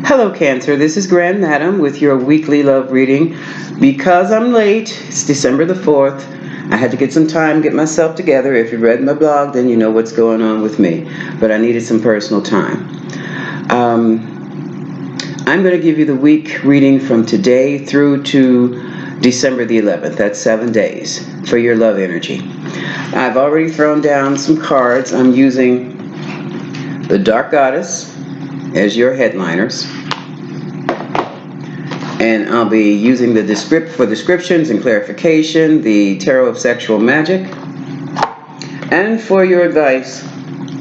Hello, Cancer. This is Grand Madam with your weekly love reading. Because I'm late, it's December the 4th. I had to get some time, get myself together. If you read my blog, then you know what's going on with me. But I needed some personal time. I'm going to give you the week reading from today through to December the 11th. That's 7 days for your love energy. I've already thrown down some cards. I'm using the Dark Goddess as your headliners, and I'll be using the for descriptions and clarification, the Tarot of Sexual Magic, and for your advice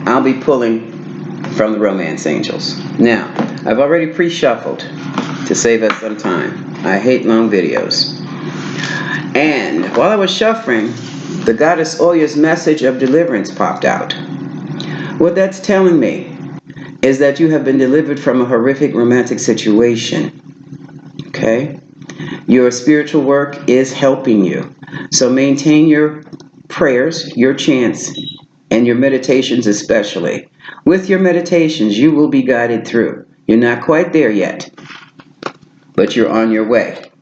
I'll be pulling from the Romance Angels. Now, I've already pre-shuffled to save us some time. I hate long videos. And while I was shuffling, the Goddess Oya's message of deliverance popped out. What that's telling me is that you have been delivered from a horrific romantic situation. Okay? Your spiritual work is helping you. So maintain your prayers, your chants, and your meditations especially. With your meditations, you will be guided through. You're not quite there yet, but you're on your way.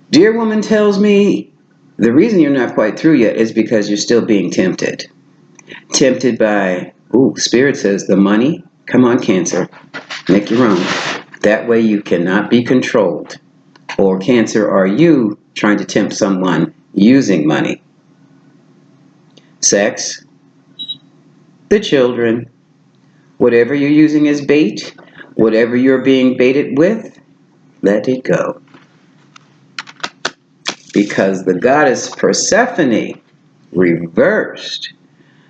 Dear Woman tells me the reason you're not quite through yet is because you're still being tempted. Tempted by, Spirit says the money. Come on, Cancer. Make your own. That way you cannot be controlled. Or Cancer, are you trying to tempt someone using money? Sex. The children. Whatever you're using as bait, whatever you're being baited with, let it go. Because the goddess Persephone reversed.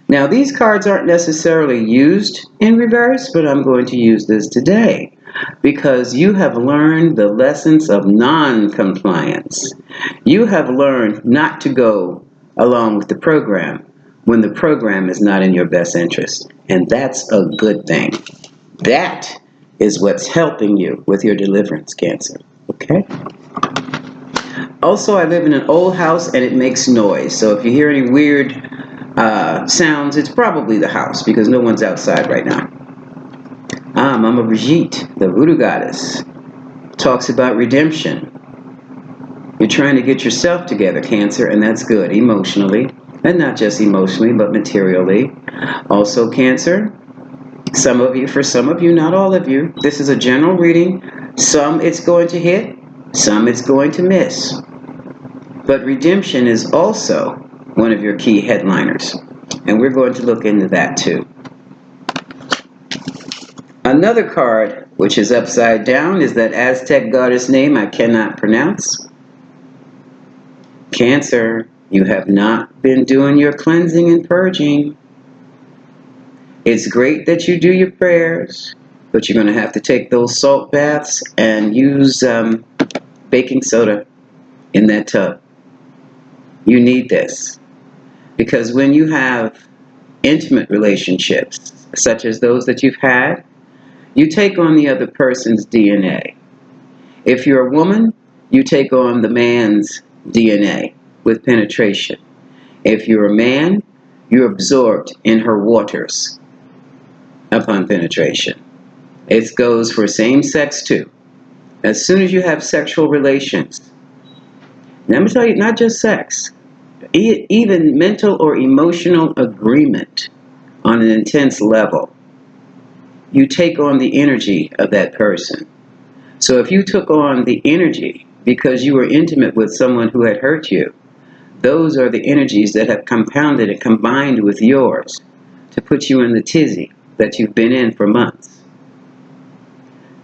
Now, these cards aren't necessarily used in reverse, but I'm going to use this today because you have learned the lessons of non-compliance. You have learned not to go along with the program when the program is not in your best interest. And that's a good thing. That is what's helping you with your deliverance, Cancer. Okay? Also, I live in an old house and it makes noise. So if you hear any weird sounds, it's probably the house because no one's outside right now. Mama Brigitte, the voodoo goddess, talks about redemption. You're trying to get yourself together, Cancer, and that's good emotionally, and not just emotionally, but materially. Also, Cancer, for some of you, not all of you, this is a general reading. Some it's going to hit, some it's going to miss. But redemption is also one of your key headliners. And we're going to look into that too. Another card, which is upside down, is that Aztec goddess name I cannot pronounce. Cancer, you have not been doing your cleansing and purging. It's great that you do your prayers, but you're going to have to take those salt baths and use baking soda in that tub. You need this. Because when you have intimate relationships, such as those that you've had, you take on the other person's DNA. If you're a woman, you take on the man's DNA with penetration. If you're a man, you're absorbed in her waters upon penetration. It goes for same sex too. As soon as you have sexual relations, now I'm going to tell you, not just sex, even mental or emotional agreement on an intense level, you take on the energy of that person. So if you took on the energy because you were intimate with someone who had hurt you, those are the energies that have compounded and combined with yours to put you in the tizzy that you've been in for months.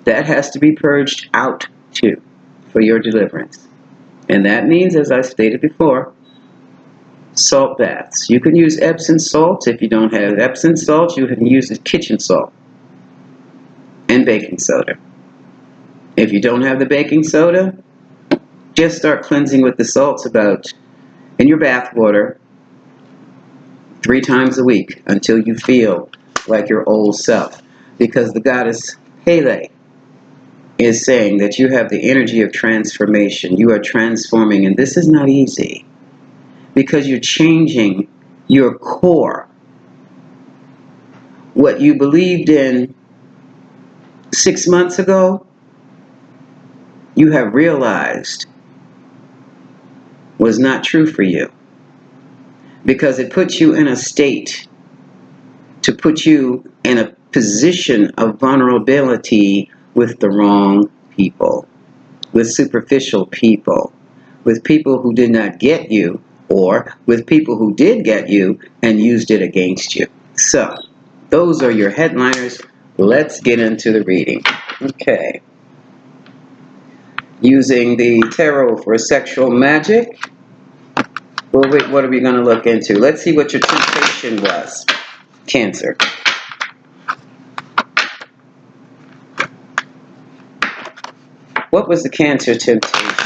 That has to be purged out too for your deliverance. And that means, as I stated before, salt baths. You can use Epsom salt. If you don't have Epsom salt, you can use the kitchen salt and baking soda. If you don't have the baking soda, just start cleansing with the salts in your bath water 3 times a week until you feel like your old self. Because the goddess Pele is saying that you have the energy of transformation. You are transforming, and this is not easy because you're changing your core. What you believed in 6 months ago you have realized was not true for you, because it puts you in a state to put you in a position of vulnerability with the wrong people, with superficial people, with people who did not get you, or with people who did get you and used it against you. So, those are your headliners. Let's get into the reading. Okay. Using the tarot for sexual magic. Well, wait, what are we going to look into? Let's see what your temptation was. Cancer. What was the Cancer temptation?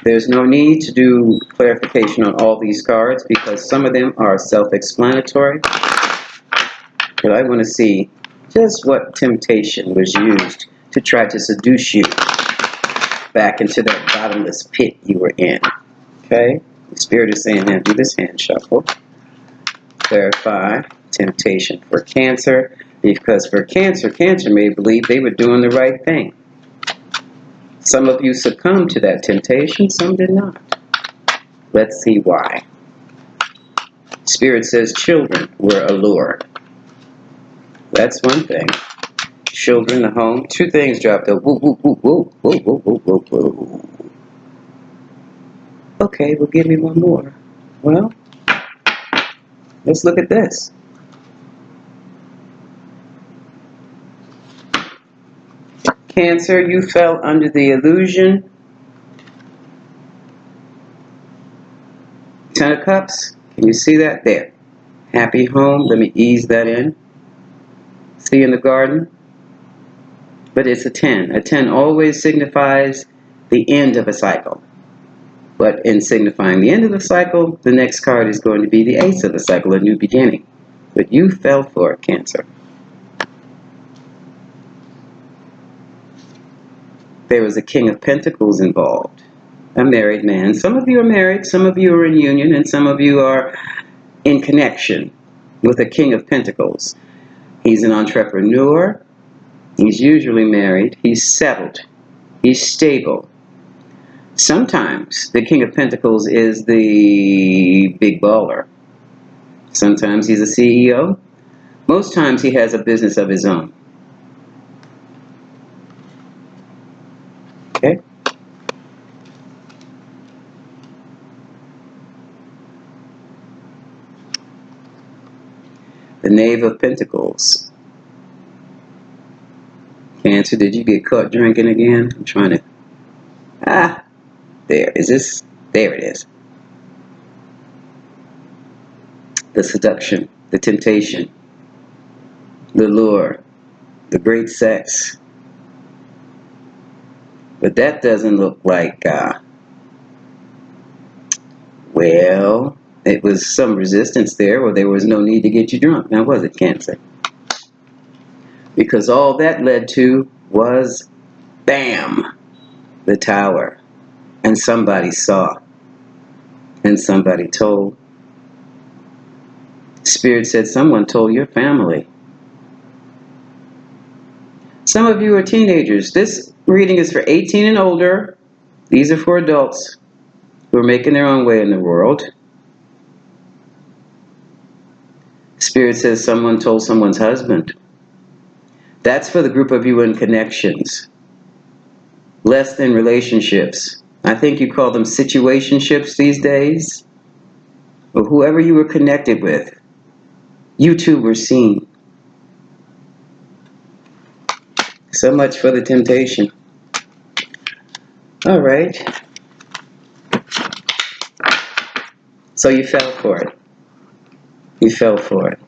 There's no need to do clarification on all these cards because some of them are self-explanatory. But I want to see just what temptation was used to try to seduce you back into that bottomless pit you were in. Okay? The Spirit is saying, now do this hand shuffle. Clarify temptation for Cancer. Because for Cancer, Cancer may believe they were doing the right thing. Some of you succumbed to that temptation, some did not. Let's see why. Spirit says children were a lure. That's one thing. Children, the home. Two things dropped out. Woo, woo, woo, woo, woo, woo, woo, woo, woo. Okay, well, give me one more. Well, let's look at this. Cancer, you fell under the illusion. Ten of Cups. Can you see that? There. Happy home. Let me ease that in. See in the garden? But it's a 10. A 10 always signifies the end of a cycle. But in signifying the end of the cycle, the next card is going to be the Ace of the cycle, a new beginning. But you fell for it, Cancer. There was a King of Pentacles involved, a married man. Some of you are married, some of you are in union, and some of you are in connection with a King of Pentacles. He's an entrepreneur. He's usually married. He's settled. He's stable. Sometimes the King of Pentacles is the big baller. Sometimes he's a CEO. Most times he has a business of his own. Okay? The Knave of Pentacles. Cancer, did you get caught drinking again? I'm trying to... there. Is this... There it is. The seduction, the temptation, the lure, the great sex. But that doesn't look like... well, it was some resistance there, or there was no need to get you drunk. Now, was it, Cancer? Because all that led to was, bam, the Tower. And somebody saw. And somebody told. Spirit said someone told your family. Some of you are teenagers. This reading is for 18 and older. These are for adults who are making their own way in the world. Spirit says someone told someone's husband. That's for the group of you in connections. Less than relationships. I think you call them situationships these days. Or whoever you were connected with. You two were seen. So much for the temptation. All right. So you fell for it. You fell for it.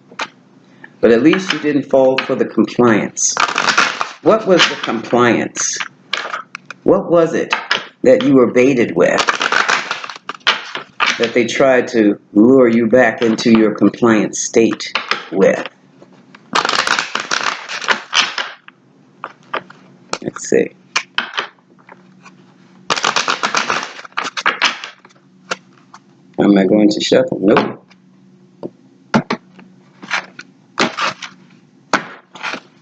But at least you didn't fall for the compliance. What was the compliance? What was it that you were baited with? That they tried to lure you back into your compliant state with? Let's see. I'm I going to shuffle? Nope.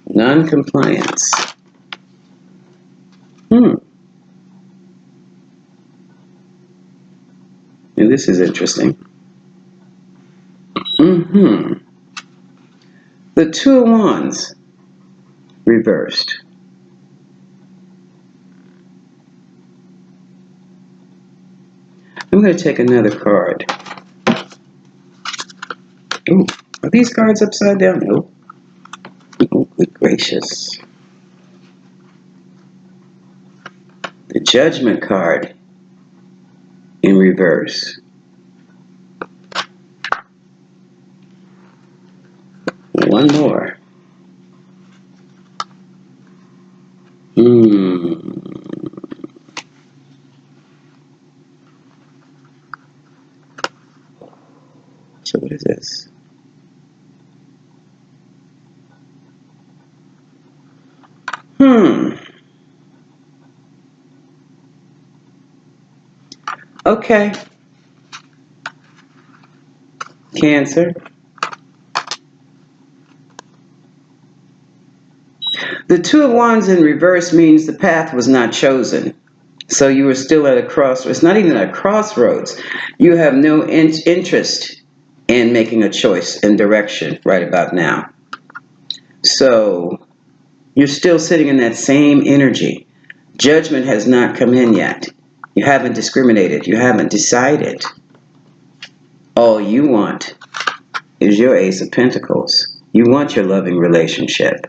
Non-compliance. And this is interesting. The Two of Wands reversed. I'm going to take another card. Ooh, are these cards upside down? Nope. Oh, good gracious. The Judgment card in reverse. One more. So what is this? Okay. Cancer. The Two of Wands in reverse means the path was not chosen. So you were still at a crossroads. It's not even a crossroads. You have no interest in making a choice and direction right about now. So you're still sitting in that same energy. Judgment has not come in yet. You haven't discriminated. You haven't decided. All you want is your Ace of Pentacles. You want your loving relationship.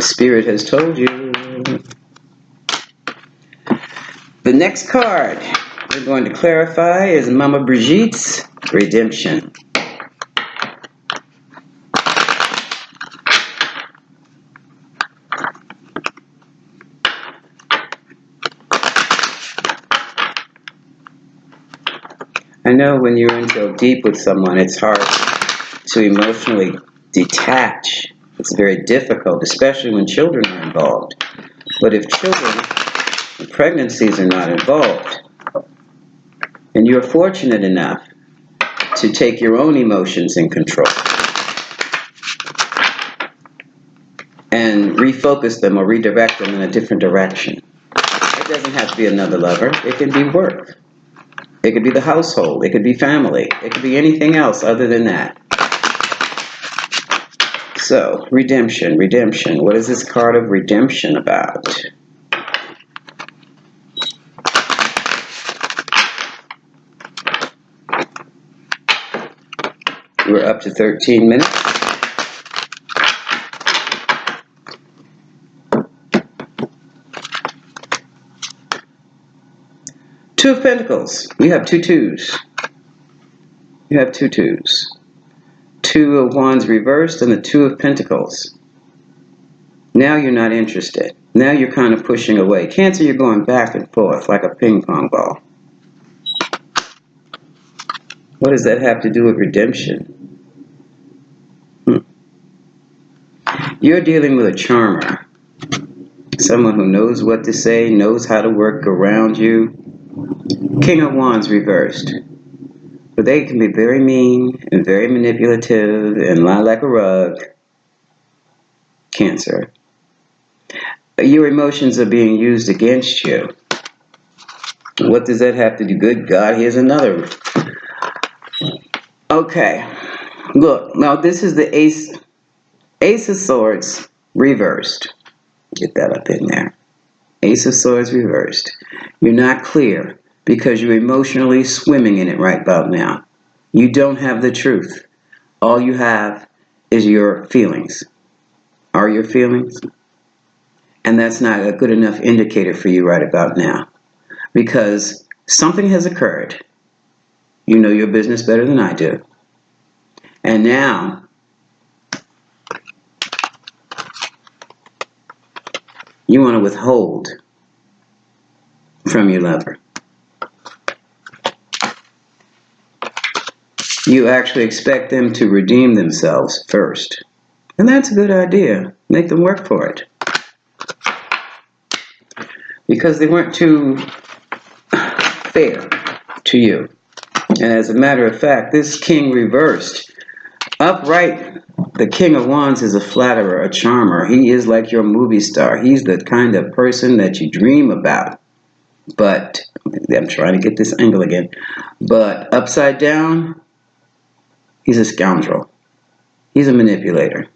Spirit has told you. The next card we're going to clarify is Mama Brigitte's Redemption. I know when you're in so deep with someone, it's hard to emotionally detach. It's very difficult, especially when children are involved. But if children and pregnancies are not involved, and you're fortunate enough to take your own emotions in control and refocus them or redirect them in a different direction. It doesn't have to be another lover. It can be work. It could be the household. It could be family. It could be anything else other than that. So, redemption, redemption. What is this card of redemption about? We're up to 13 minutes. Two of Pentacles. You have two twos. You have two twos. Two of Wands reversed and the Two of Pentacles. Now you're not interested. Now you're kind of pushing away. Cancer, you're going back and forth like a ping pong ball. What does that have to do with redemption? You're dealing with a charmer. Someone who knows what to say, knows how to work around you. King of Wands reversed. But they can be very mean and very manipulative and lie like a rug. Cancer. Your emotions are being used against you. What does that have to do? Good God, here's another. Okay. Look, now this is the Ace of Swords reversed. Get that up in there. Ace of Swords reversed. You're not clear because you're emotionally swimming in it right about now. You don't have the truth. All you have is your feelings. Are your feelings? And that's not a good enough indicator for you right about now. Because something has occurred. You know your business better than I do. And now, you want to withhold from your lover. You actually expect them to redeem themselves first. And that's a good idea. Make them work for it. Because they weren't too fair to you. And as a matter of fact, this king reversed. Upright, the King of Wands is a flatterer, a charmer. He is like your movie star. He's the kind of person that you dream about. But, I'm trying to get this angle again. But upside down, he's a scoundrel. He's a manipulator.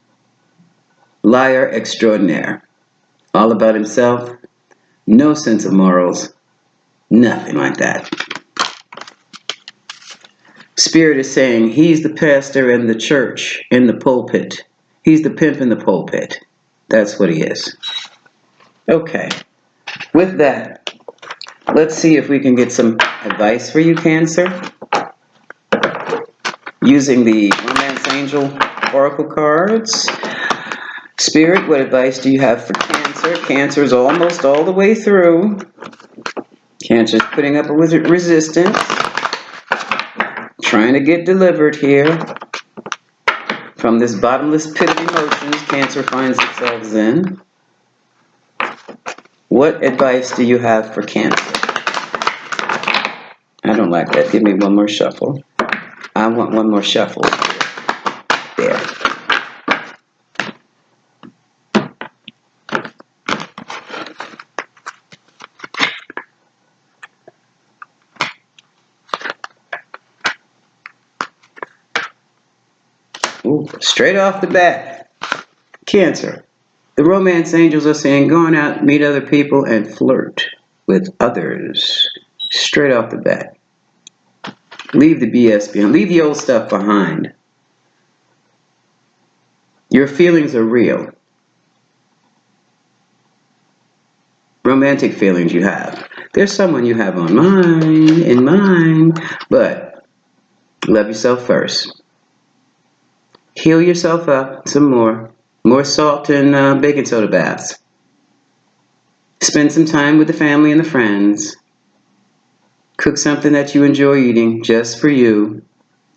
Liar extraordinaire. All about himself. No sense of morals. Nothing like that. Spirit is saying he's the pastor in the church, in the pulpit. He's the pimp in the pulpit. That's what he is. Okay. With that, let's see if we can get some advice for you, Cancer. Using the Romance Angel Oracle cards. Spirit, what advice do you have for Cancer? Cancer is almost all the way through. Cancer is putting up a resistance. Trying to get delivered here from this bottomless pit of emotions Cancer finds themselves in. What advice do you have for Cancer? I don't like that. Give me one more shuffle. I want one more shuffle. There. Ooh, straight off the bat, Cancer. The romance angels are saying go on out, meet other people, and flirt with others. Straight off the bat. Leave the BS behind. Leave the old stuff behind. Your feelings are real. Romantic feelings you have. There's someone you have in mind, but love yourself first. Heal yourself up some more. More salt and baking soda baths. Spend some time with the family and the friends. Cook something that you enjoy eating just for you.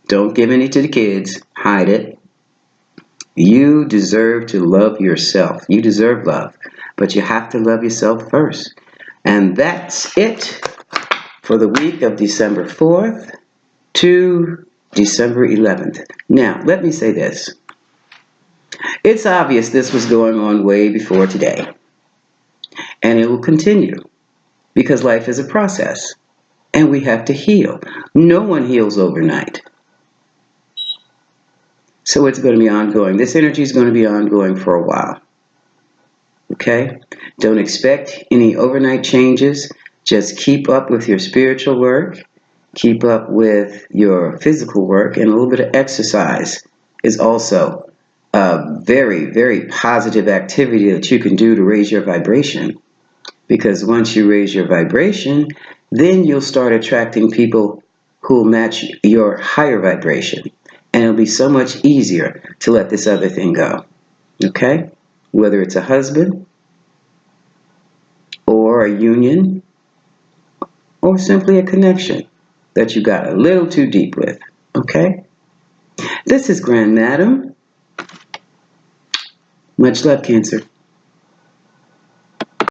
Don't give any to the kids. Hide it. You deserve to love yourself. You deserve love. But you have to love yourself first. And that's it for the week of December 4th to December 11th. Now, let me say this. It's obvious this was going on way before today. And it will continue. Because life is a process. And we have to heal. No one heals overnight. So it's going to be ongoing. This energy is going to be ongoing for a while. Okay? Don't expect any overnight changes. Just keep up with your spiritual work. Keep up with your physical work. And a little bit of exercise is also a very, very positive activity that you can do to raise your vibration. Because once you raise your vibration, then you'll start attracting people who will match your higher vibration. And it'll be so much easier to let this other thing go. Okay? Whether it's a husband, or a union, or simply a connection that you got a little too deep with. Okay? This is Grand Madam. Much love, Cancer.